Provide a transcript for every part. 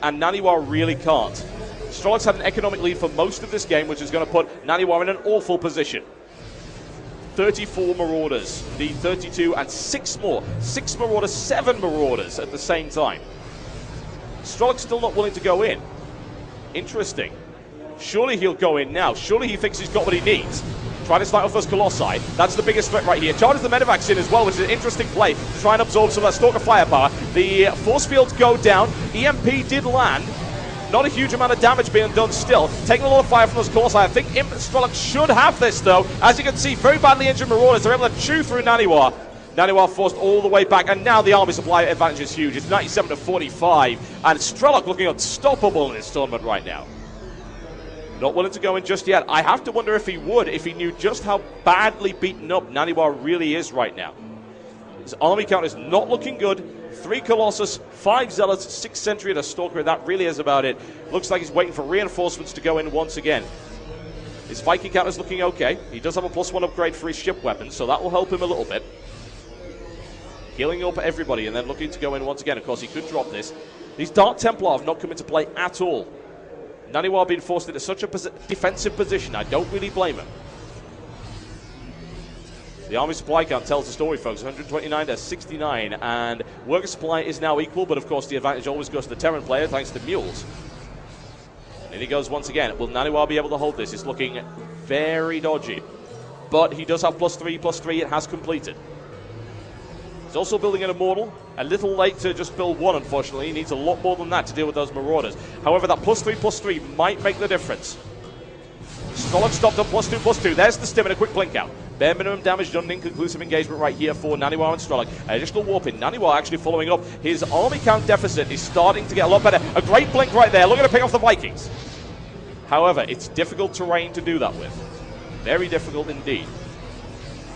and NaNiwa really can't. Strelok's had an economic lead for most of this game, which is going to put NaNiwa in an awful position. 34 Marauders, the 32, and 6 more. 6 Marauders, 7 Marauders at the same time. Strelok's still not willing to go in. Interesting. Surely he'll go in now. Surely he thinks he's got what he needs. Trying to start off those Colossi. That's the biggest threat right here. Charges the Medivacs in as well, which is an interesting play to try and absorb some of that Stalker firepower. The force fields go down. EMP did land. Not a huge amount of damage being done still. Taking a lot of fire from those Colossi. I think Strelok should have this, though. As you can see, very badly injured Marauders. They're able to chew through NaNiwa. NaNiwa forced all the way back, and now the army supply advantage is huge. It's 97 to 45, and Strelok looking unstoppable in this tournament right now. Not willing to go in just yet. I have to wonder if he would, if he knew just how badly beaten up NaNiwa really is right now. His army count is not looking good. 3 Colossus, 5 Zealots, 6 Sentry, and a Stalker, and that really is about it. Looks like he's waiting for reinforcements to go in once again. His Viking count is looking okay. He does have a +1 upgrade for his ship weapons, so that will help him a little bit. Healing up everybody and then looking to go in once again. Of course, he could drop this. These Dark Templar have not come into play at all. NaNiwa being forced into such a defensive position, I don't really blame him. The army supply count tells the story, folks. 129 to 69, and worker supply is now equal, but of course the advantage always goes to the Terran player thanks to mules. And he goes once again. Will NaNiwa be able to hold this? It's looking very dodgy, but he does have +3/+3. It has completed. He's also building an Immortal. A little late to just build one, unfortunately. He needs a lot more than that to deal with those Marauders. However, that +3/+3 might make the difference. Strelok stopped on +2/+2. There's the stim and a quick blink out. Bare minimum damage done in inconclusive engagement right here for NaNiwa and Strelok. An additional warp in. NaNiwa actually following up. His army count deficit is starting to get a lot better. A great blink right there. Looking to pick off the Vikings. However, it's difficult terrain to do that with. Very difficult indeed.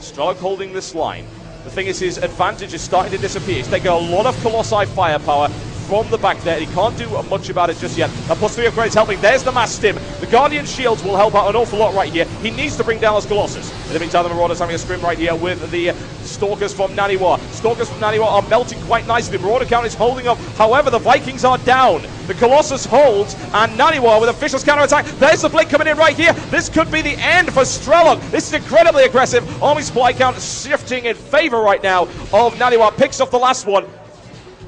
Strelok holding this line. The thing is, his advantage is starting to disappear. He's taking a lot of Colossi firepower from the back there. He can't do much about it just yet. That +3 upgrade is helping. There's the mass stim. The Guardian shields will help out an awful lot right here. He needs to bring down those Colossus. In the meantime, the Marauders having a scrim right here with the Stalkers from NaNiwa. Stalkers from NaNiwa are melting quite nicely. The Marauder count is holding up. However, the Vikings are down. The Colossus holds, and NaNiwa with a vicious counterattack. There's the blink coming in right here. This could be the end for Strelok. This is incredibly aggressive. Army supply count shifting in favor right now of NaNiwa. Picks off the last one.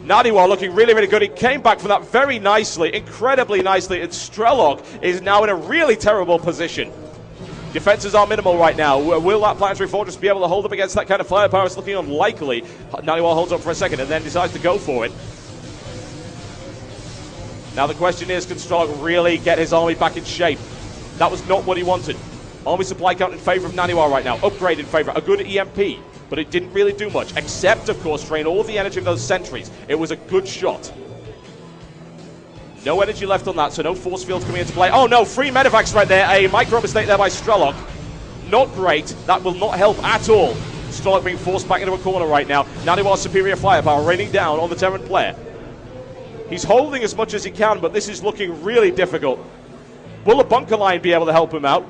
NaNiwa looking really, really good. He came back from that very nicely, incredibly nicely, and Strelok is now in a really terrible position. Defenses are minimal right now. Will that planetary fortress be able to hold up against that kind of firepower? It's looking unlikely. NaNiwa holds up for a second and then decides to go for it. Now the question is, can Strelok really get his army back in shape? That was not what he wanted. Army supply count in favor of NaNiwa right now. Upgrade in favor. A good EMP. But it didn't really do much, except, of course, drain all the energy of those sentries. It was a good shot. No energy left on that, so no force fields coming into play. Oh no, 3 Medivacs right there. A micro mistake there by Strelok. Not great. That will not help at all. Strelok being forced back into a corner right now. NaNiwa's superior firepower raining down on the Terran player. He's holding as much as he can, but this is looking really difficult. Will the bunker line be able to help him out?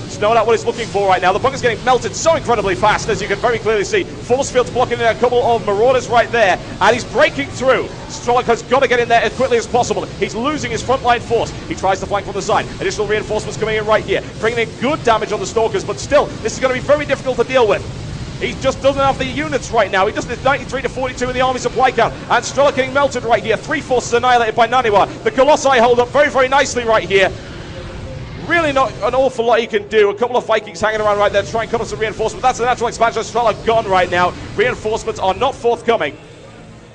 It's not what he's looking for right now. The bunker's getting melted so incredibly fast, as you can very clearly see. Force fields blocking in a couple of Marauders right there, and he's breaking through. Strelok has got to get in there as quickly as possible. He's losing his frontline force. He tries to flank from the side. Additional reinforcements coming in right here, bringing in good damage on the Stalkers, but still, this is going to be very difficult to deal with. He just doesn't have the units right now. He doesn't have 93 to 42 in the army supply count. And Strelok getting melted right here. 3 forces annihilated by NaNiwa. The Colossi hold up very, very nicely right here. Really not an awful lot he can do. A couple of Vikings hanging around right there to try and cut off some reinforcements. That's a natural expansion. Strelok gone right now. Reinforcements are not forthcoming.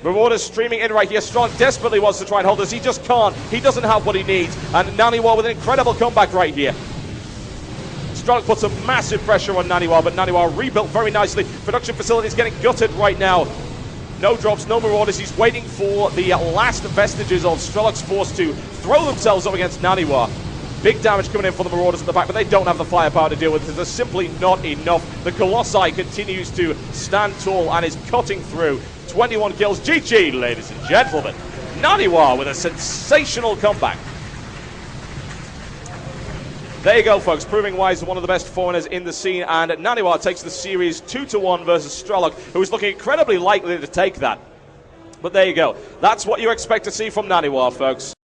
Marauders streaming in right here. Strelok desperately wants to try and hold this. He just can't. He doesn't have what he needs. And NaNiwa with an incredible comeback right here. Strelok puts some massive pressure on NaNiwa, but NaNiwa rebuilt very nicely. Production facilities getting gutted right now. No drops, no Marauders. He's waiting for the last vestiges of Strelok's force to throw themselves up against NaNiwa. Big damage coming in for the Marauders at the back, but they don't have the firepower to deal with it. There's simply not enough. The Colossi continues to stand tall and is cutting through. 21 kills. GG, ladies and gentlemen. NaNiwa with a sensational comeback. There you go, folks, proving why he's one of the best foreigners in the scene, and NaNiwa takes the series 2-1 versus Strelok, who is looking incredibly likely to take that. But there you go. That's what you expect to see from NaNiwa, folks.